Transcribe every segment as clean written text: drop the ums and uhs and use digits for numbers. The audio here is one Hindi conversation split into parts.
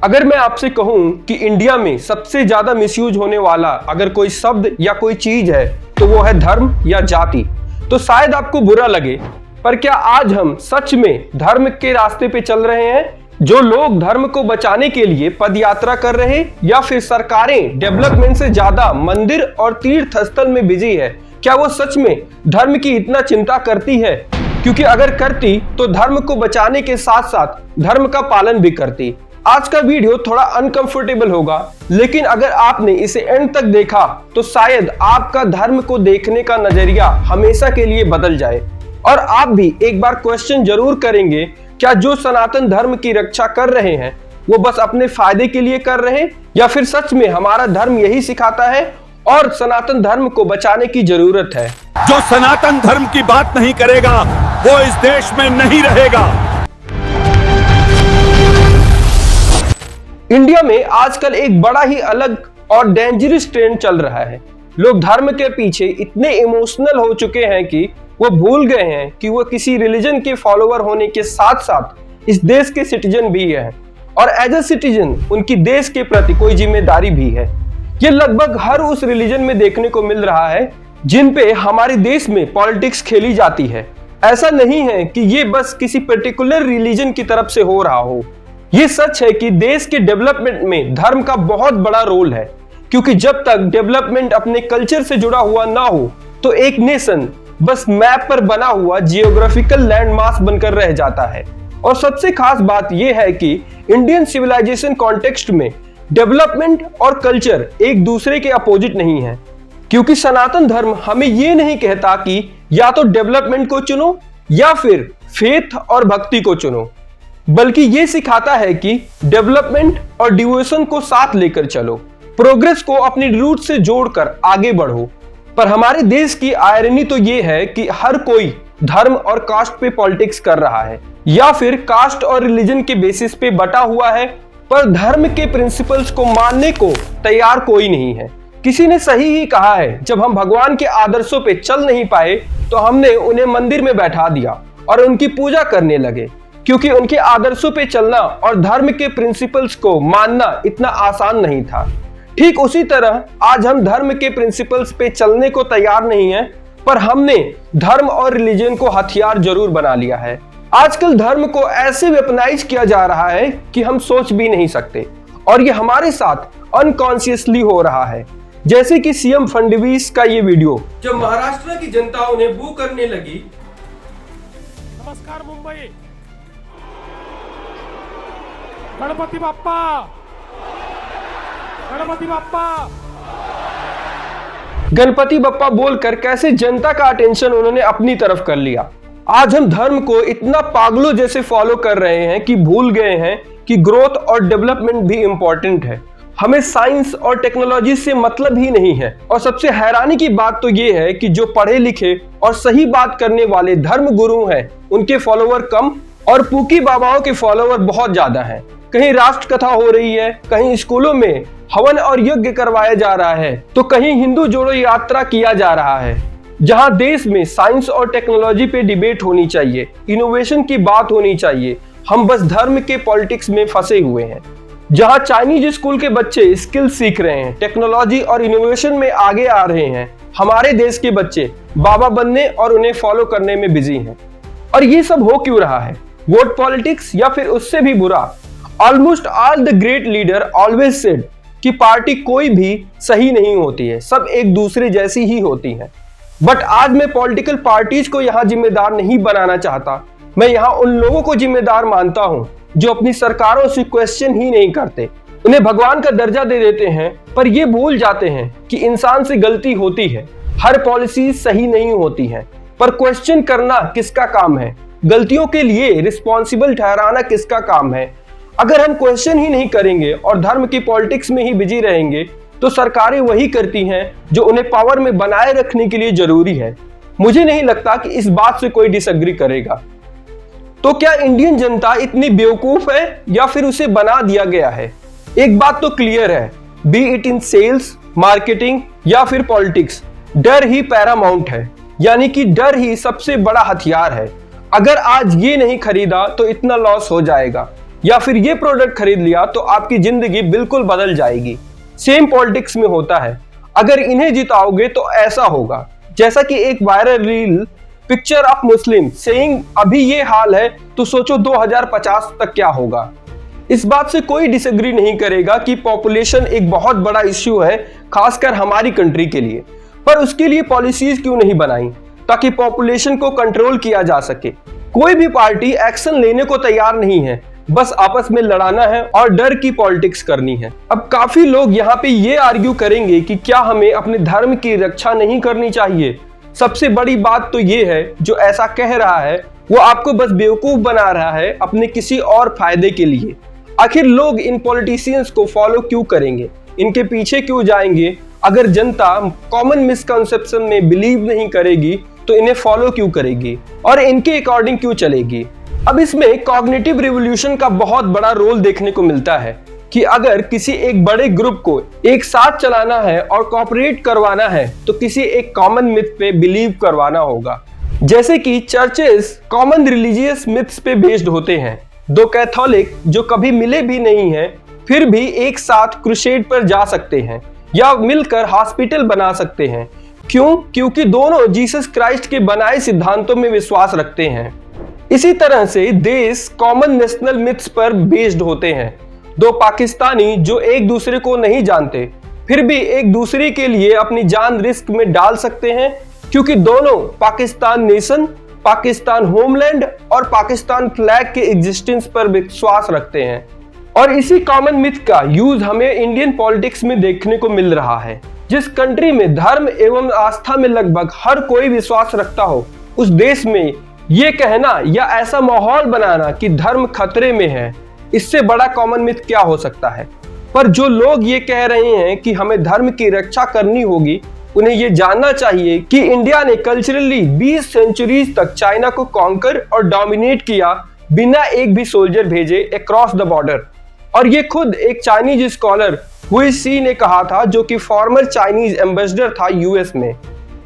अगर मैं आपसे कहूं कि इंडिया में सबसे ज्यादा मिसयूज होने वाला अगर कोई शब्द या कोई चीज है तो वो है धर्म या जाति, तो शायद आपको बुरा लगे। पर क्या आज हम सच में धर्म के रास्ते पे चल रहे हैं? जो लोग धर्म को बचाने के लिए पदयात्रा कर रहे हैं, या फिर सरकारें डेवलपमेंट से ज्यादा मंदिर और तीर्थ स्थल में बिजी है, क्या वो सच में धर्म की इतना चिंता करती है? क्योंकि अगर करती तो धर्म को बचाने के साथ साथ धर्म का पालन भी करती। आज का वीडियो थोड़ा अनकंफर्टेबल होगा, लेकिन अगर आपने इसे एंड तक देखा तो शायद आपका धर्म को देखने का नजरिया हमेशा के लिए बदल जाए और आप भी एक बार क्वेश्चन जरूर करेंगे, क्या जो सनातन धर्म की रक्षा कर रहे हैं वो बस अपने फायदे के लिए कर रहे हैं, या फिर सच में हमारा धर्म यही सिखाता है और सनातन धर्म को बचाने की जरूरत है। जो सनातन धर्म की बात नहीं करेगा वो इस देश में नहीं रहेगा। इंडिया में आजकल एक बड़ा ही अलग और डेंजरस ट्रेंड चल रहा है। लोग धर्म के पीछे इतने इमोशनल हो चुके हैं कि वो भूल गए हैं कि वो किसी रिलीजन के फॉलोअर होने के साथ साथ इस देश के सिटीजन भी हैं और एज ए सिटीजन उनकी देश के प्रति कोई जिम्मेदारी भी है। ये लगभग हर उस रिलीजन में देखने को मिल रहा है जिन पे हमारे देश में पॉलिटिक्स खेली जाती है। ऐसा नहीं है कि ये बस किसी पर्टिकुलर रिलीजन की तरफ से हो रहा हो। ये सच है कि देश के डेवलपमेंट में धर्म का बहुत बड़ा रोल है, क्योंकि जब तक डेवलपमेंट अपने कल्चर से जुड़ा हुआ ना हो तो एक नेशन बस मैप पर बना हुआ जियोग्राफिकल लैंडमार्क बनकर रह जाता है। और सबसे खास बात यह है कि इंडियन सिविलाइजेशन कॉन्टेक्स्ट में डेवलपमेंट और कल्चर एक दूसरे के अपोजिट नहीं है, क्योंकि सनातन धर्म हमें यह नहीं कहता कि या तो डेवलपमेंट को चुनो या फिर फेथ और भक्ति को चुनो, बल्कि ये सिखाता है कि डेवलपमेंट और डिवोशन को साथ लेकर चलो, प्रोग्रेस को अपनी रूट से जोड़कर आगे बढ़ो। पर हमारे देश की आयरनी तो ये है कि हर कोई धर्म और कास्ट पे पॉलिटिक्स कर रहा है, या फिर कास्ट और रिलीजन के बेसिस पे बटा हुआ है, पर धर्म के प्रिंसिपल्स को मानने को तैयार कोई नहीं है। किसी ने सही ही कहा है, जब हम भगवान के आदर्शों पे चल नहीं पाए तो हमने उन्हें मंदिर में बैठा दिया और उनकी पूजा करने लगे, क्योंकि उनके आदर्शों पे चलना और धर्म के प्रिंसिपल्स को मानना इतना आसान नहीं था। ठीक उसी तरह आज हम धर्म के प्रिंसिपल्स पे चलने को तैयार नहीं हैं, पर हमने धर्म और रिलीजन को हथियार जरूर बना लिया है। आजकल धर्म को ऐसे वेपनाइज किया जा रहा है कि हम सोच भी नहीं सकते, और ये हमारे साथ अनकॉन्शियसली हो रहा है। जैसे कि सीएम फडणवीस का ये वीडियो, जब महाराष्ट्र की जनता उन्हें बू करने लगी। नमस्कार मुंबई, गणपति बाप्पा, गणपति बाप्पा, गणपति बप्पा बोलकर कैसे जनता का अटेंशन उन्होंने अपनी तरफ कर लिया। आज हम धर्म को इतना पागलों जैसे फॉलो कर रहे हैं कि भूल गए हैं कि ग्रोथ और डेवलपमेंट भी इंपॉर्टेंट है। हमें साइंस और टेक्नोलॉजी से मतलब ही नहीं है। और सबसे हैरानी की बात तो ये है कि जो पढ़े लिखे और सही बात करने वाले धर्म गुरु हैं, उनके फॉलोवर कम और पूकी बाबाओं के फॉलोवर बहुत ज्यादा हैं। कहीं राष्ट्र कथा हो रही है, कहीं स्कूलों में हवन और यज्ञ करवाया जा रहा है, तो कहीं हिंदू जोड़ो यात्रा किया जा रहा है। जहां देश में साइंस और टेक्नोलॉजी पे डिबेट होनी चाहिए, इनोवेशन की बात होनी चाहिए, हम बस धर्म के पॉलिटिक्स में फंसे हुए हैं। जहां चाइनीज स्कूल के बच्चे स्किल सीख रहे हैं, टेक्नोलॉजी और इनोवेशन में आगे आ रहे हैं, हमारे देश के बच्चे बाबा बनने और उन्हें फॉलो करने में बिजी हैं। और ये सब हो क्यों रहा है? वोट पॉलिटिक्स, या फिर उससे भी बुरा, almost all the great leader always said कि पार्टी कोई भी सही नहीं होती है, सब एक दूसरे जैसी ही होती है। बट आज मैं पॉलिटिकल पार्टीज को यहाँ जिम्मेदार नहीं बनाना चाहता। मैं यहाँ उन लोगों को जिम्मेदार मानता हूँ जो अपनी सरकारों से क्वेश्चन ही नहीं करते, उन्हें भगवान का दर्जा दे देते हैं, पर ये भूल जाते हैं कि इंसान से गलती होती है, हर पॉलिसी सही नहीं होती है, पर क्वेश्चन करना किसका काम है? गलतियों के लिए रिस्पॉन्सिबल ठहराना किसका काम है? अगर हम क्वेश्चन ही नहीं करेंगे और धर्म की पॉलिटिक्स में ही बिजी रहेंगे तो सरकारें वही करती हैं जो उन्हें पावर में बनाए रखने के लिए जरूरी है। मुझे नहीं लगता कि इस बात से कोई डिसएग्री करेगा। तो क्या इंडियन जनता इतनी बेवकूफ है या फिर उसे बना दिया गया है? एक बात तो क्लियर है, be it in sales, marketing या फिर पॉलिटिक्स, डर ही पैरामाउंट है, यानी कि डर ही सबसे बड़ा हथियार है। अगर आज ये नहीं खरीदा तो इतना लॉस हो जाएगा। या फिर ये प्रोडक्ट खरीद लिया तो आपकी जिंदगी बिल्कुल बदल जाएगी। सेम पॉलिटिक्स में होता है, अगर इन्हें जिताओगे तो ऐसा होगा। जैसा कि एक viral reel picture of Muslim saying अभी ये हाल है तो सोचो 2050 तक क्या होगा। इस बात से कोई डिसएग्री नहीं करेगा कि पॉपुलेशन एक बहुत बड़ा इश्यू है, खासकर हमारी कंट्री के लिए। पर उसके लिए पॉलिसीज क्यों नहीं बनाई ताकि पॉपुलेशन को कंट्रोल किया जा सके। कोई भी पार्टी एक्शन लेने को तैयार नहीं है, बस आपस में लड़ाना है और डर की पॉलिटिक्स करनी है। अब काफी लोग यहाँ पे ये आर्ग्यू करेंगे कि क्या हमें अपने धर्म की रक्षा नहीं करनी चाहिए। सबसे बड़ी बात तो ये है, जो ऐसा कह रहा है वो आपको बस बेवकूफ बना रहा है अपने किसी और फायदे के लिए। आखिर लोग इन पॉलिटिशियंस को फॉलो क्यों करेंगे, इनके पीछे क्यों जाएंगे? अगर जनता कॉमन मिसकंसेप्शन में बिलीव नहीं करेगी तो इन्हें फॉलो क्यों करेगी और इनके अकॉर्डिंग क्यों चलेगी? अब इसमें कॉग्निटिव रिवॉल्यूशन का बहुत बड़ा रोल देखने को मिलता है कि अगर किसी एक बड़े ग्रुप को एक साथ चलाना है और कोऑपरेट करवाना है तो किसी एक कॉमन मिथ पे बिलीव करवाना होगा। जैसे कि चर्चेस कॉमन रिलीजियस मिथ्स पे बेस्ड होते हैं। दो कैथोलिक जो कभी मिले भी नहीं हैं फिर भी एक साथ क्रुसेड पर जा सकते हैं या मिलकर हॉस्पिटल बना सकते हैं। क्यों? क्योंकि दोनों जीसस क्राइस्ट के बनाए सिद्धांतों में विश्वास रखते हैं। इसी तरह से देश कॉमन नेशनल मिथ्स पर बेस्ड होते हैं। दो पाकिस्तानी जो एक दूसरे को नहीं जानते फिर भी एक दूसरे के लिए अपनी जान रिस्क में डाल सकते हैं, क्योंकि दोनों पाकिस्तान नेशन, पाकिस्तान होमलैंड और पाकिस्तान फ्लैग के एग्जिस्टेंस पर विश्वास रखते हैं। और इसी कॉमन मिथ का यूज हमें इंडियन पॉलिटिक्स में देखने को मिल रहा है। जिस कंट्री में धर्म एवं आस्था में लगभग हर कोई विश्वास रखता हो, उस देश में ये कहना या ऐसा माहौल बनाना कि धर्म खतरे में है, इससे बड़ा कॉमन मिथ क्या हो सकता है। पर जो लोग ये कह रहे हैं कि हमें धर्म की रक्षा करनी होगी, उन्हें ये जानना चाहिए कि इंडिया ने कल्चरली 20 सेंचुरीज तक चाइना को कॉन्कर और डोमिनेट किया बिना एक भी सोल्जर भेजे अक्रॉस द बॉर्डर। और ये खुद एक चाइनीज स्कॉलर हुई सी ने कहा था, जो कि फॉर्मर चाइनीज एम्बेसडर था यूएस में।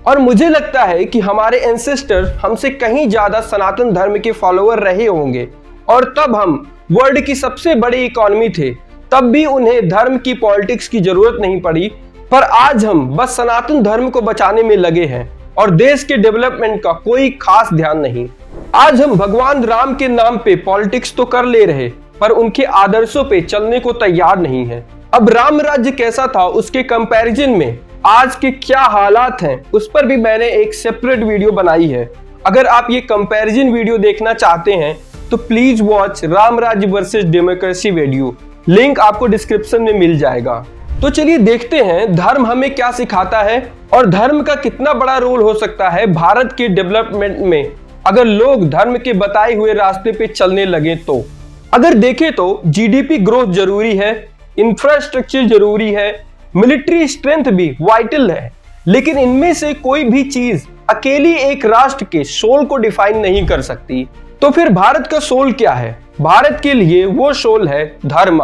और मुझे लगता है कि हमारे एंसेस्टर हमसे कहीं ज्यादा सनातन धर्म के फॉलोअर रहे होंगे और तब हम वर्ल्ड की सबसे बड़ी इकोनॉमी थे, तब भी उन्हें धर्म की पॉलिटिक्स की जरूरत नहीं पड़ी। पर आज हम बस सनातन धर्म को बचाने में लगे हैं और देश के डेवलपमेंट का कोई खास ध्यान नहीं। आज हम भगवान राम के नाम पे पॉलिटिक्स तो कर ले रहे, पर उनके आदर्शों पे चलने को तैयार नहीं है। अब राम राज्य कैसा था उसके कंपैरिजन में आज के क्या हालात हैं, उस पर भी मैंने एक सेपरेट वीडियो बनाई है। अगर आप ये कंपैरिजन वीडियो देखना चाहते हैं तो प्लीज वॉच राम राज्य वर्सेस डेमोक्रेसी वीडियो, लिंक आपको डिस्क्रिप्शन में मिल जाएगा। तो चलिए देखते हैं धर्म हमें क्या सिखाता है और धर्म का कितना बड़ा रोल हो सकता है भारत के डेवलपमेंट में, अगर लोग धर्म के बताए हुए रास्ते पे चलने लगे तो। अगर देखें तो जीडीपी ग्रोथ जरूरी है, इंफ्रास्ट्रक्चर जरूरी है, मिलिट्री स्ट्रेंथ भी वाइटल है, लेकिन इनमें से कोई भी चीज अकेली एक राष्ट्र के सोल को डिफाइन नहीं कर सकती। तो फिर भारत का सोल क्या है? भारत के लिए वो सोल है धर्म।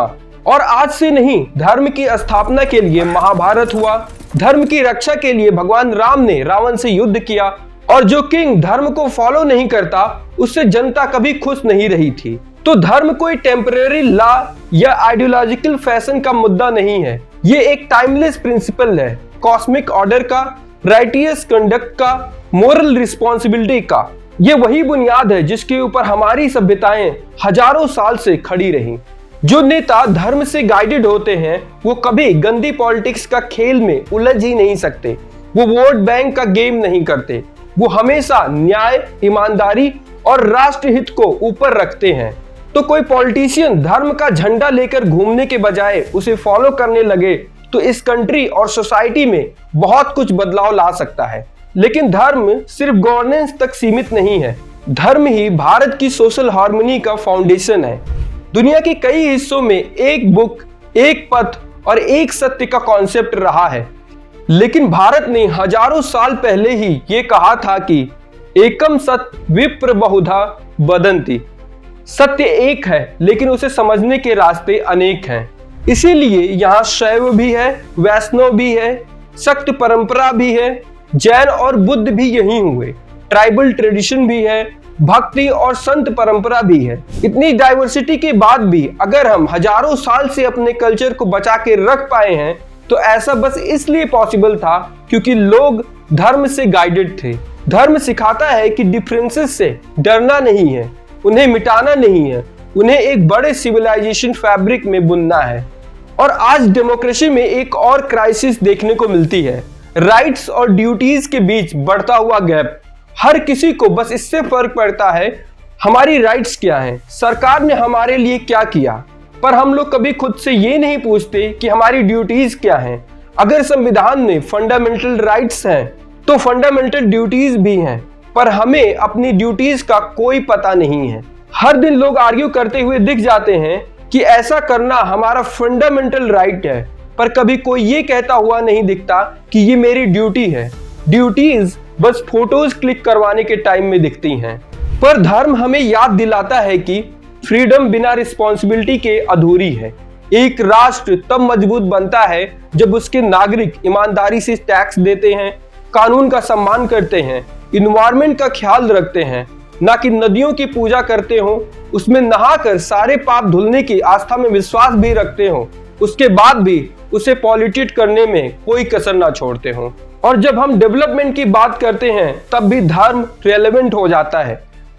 और आज से नहीं, धर्म की स्थापना के लिए महाभारत हुआ, धर्म की रक्षा के लिए भगवान राम ने रावण से युद्ध किया, और जो किंग धर्म को फॉलो नहीं करता उससे जनता कभी खुश नहीं रही थी। तो धर्म कोई टेम्परेरी लॉ या आइडियोलॉजिकल फैशन का मुद्दा नहीं है, ये एक टाइमलेस प्रिंसिपल है, कॉस्मिक ऑर्डर का, राइटियस कंडक्ट का, मोरल रिस्पॉन्सिबिलिटी का। ये वही बुनियाद है जिसके ऊपर हमारी सभ्यताएं हजारों साल से खड़ी रही। जो नेता धर्म से गाइडेड होते हैं वो कभी गंदी पॉलिटिक्स का खेल में उलझ ही नहीं सकते, वो वोट बैंक का गेम नहीं करते, वो हमेशा न्याय, ईमानदारी और राष्ट्र हित को ऊपर रखते हैं। तो कोई पॉलिटिशियन धर्म का झंडा लेकर घूमने के बजाय उसे फॉलो करने लगे तो इस कंट्री और सोसाइटी में बहुत कुछ बदलाव ला सकता है। लेकिन धर्म सिर्फ गवर्नेंस तक सीमित नहीं है, धर्म ही भारत की सोशल हार्मनी का फाउंडेशन है। दुनिया के कई हिस्सों में एक बुक, एक पथ और एक सत्य का कॉन्सेप्ट रहा है, लेकिन भारत ने हजारों साल पहले ही ये कहा था कि एकम सत्य विप्र बहुधा वदन्ति। सत्य एक है लेकिन उसे समझने के रास्ते अनेक हैं। इसीलिए यहाँ शैव भी है, वैष्णव भी है, शक्त परंपरा भी है, जैन और बुद्ध भी यहीं हुए, ट्राइबल ट्रेडिशन भी है, भक्ति और संत परंपरा भी है। इतनी डाइवर्सिटी के बाद भी अगर हम हजारों साल से अपने कल्चर को बचा के रख पाए हैं तो ऐसा बस इसलिए पॉसिबल था क्योंकि लोग धर्म से गाइडेड थे। धर्म सिखाता है कि डिफरेंसेस से डरना नहीं है, उन्हें मिटाना नहीं है, उन्हें एक बड़े सिविलाइजेशन फैब्रिक में बुनना है। और आज डेमोक्रेसी में एक और क्राइसिस देखने को मिलती है, राइट्स और ड्यूटीज के बीच बढ़ता हुआ गैप। हर किसी को बस इससे फर्क पड़ता है हमारी राइट्स क्या हैं, सरकार ने हमारे लिए क्या किया, पर हम लोग कभी खुद से ये नहीं पूछते कि हमारी ड्यूटीज क्या हैं। अगर संविधान में फंडामेंटल राइट्स हैं तो फंडामेंटल ड्यूटीज भी हैं, पर हमें अपनी ड्यूटीज का कोई पता नहीं है। हर दिन लोग आर्ग्यू करते हुए दिख जाते हैं कि ऐसा करना हमारा फंडामेंटल राइट है, पर कभी कोई ये कहता हुआ नहीं दिखता कि ये मेरी ड्यूटी है। ड्यूटीज बस फोटोज क्लिक करवाने के टाइम में दिखती हैं। पर धर्म हमें याद दिलाता है कि फ्रीडम बिना रिस्पॉन्सिबिलिटी के अधूरी है। एक राष्ट्र तब मजबूत बनता है जब उसके नागरिक ईमानदारी से टैक्स देते हैं, कानून का सम्मान करते हैं, इन्वायरमेंट का ख्याल रखते हैं, ना कि नदियों की पूजा करते हो, उसमें नहाकर सारे पाप धुलने की आस्था में विश्वास भी रखते हो, उसके बाद भी उसे पॉलिटिट करने में कोई कसर ना छोड़ते हो। और जब हम डेवलपमेंट की बात करते हैं तब भी धर्म रेलेवेंट हो जाता है।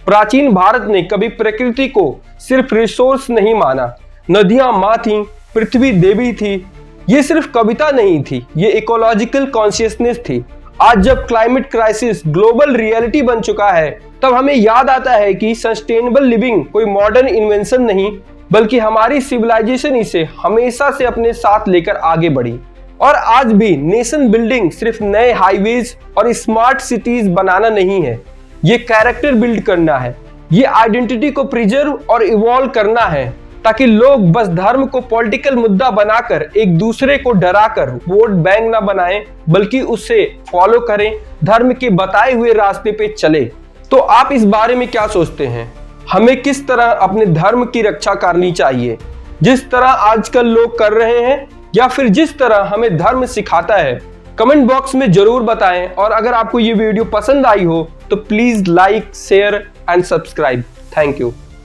प्राचीन भारत ने कभी प्रकृति को सिर्फ रिसोर्स नहीं माना। नदियां माँ थी, पृथ्वी देवी थी। ये सिर्फ कविता नहीं थी, ये इकोलॉजिकल कॉन्शियसनेस थी। आज जब क्लाइमेट क्राइसिस ग्लोबल रियलिटी बन चुका है तब हमें याद आता है कि सस्टेनेबल लिविंग कोई मॉडर्न इन्वेंशन नहीं, बल्कि हमारी सिविलाइजेशन इसे हमेशा से अपने साथ लेकर आगे बढ़ी। और आज भी नेशन बिल्डिंग सिर्फ नए हाईवेज और स्मार्ट सिटीज बनाना नहीं है, ये कैरेक्टर बिल्ड करना है, ये आइडेंटिटी को प्रिजर्व और इवॉल्व करना है, ताकि लोग बस धर्म को पॉलिटिकल मुद्दा बनाकर एक दूसरे को डराकर वोट बैंक ना बनाएं, बल्कि उससे फॉलो करें, धर्म के बताए हुए रास्ते पे चले। तो आप इस बारे में क्या सोचते हैं? हमें किस तरह अपने धर्म की रक्षा करनी चाहिए, जिस तरह आजकल लोग कर रहे हैं, या फिर जिस तरह हमें धर्म सिखाता है? कमेंट बॉक्स में जरूर बताएं। और अगर आपको ये वीडियो पसंद आई हो तो please like, share and subscribe. Thank you.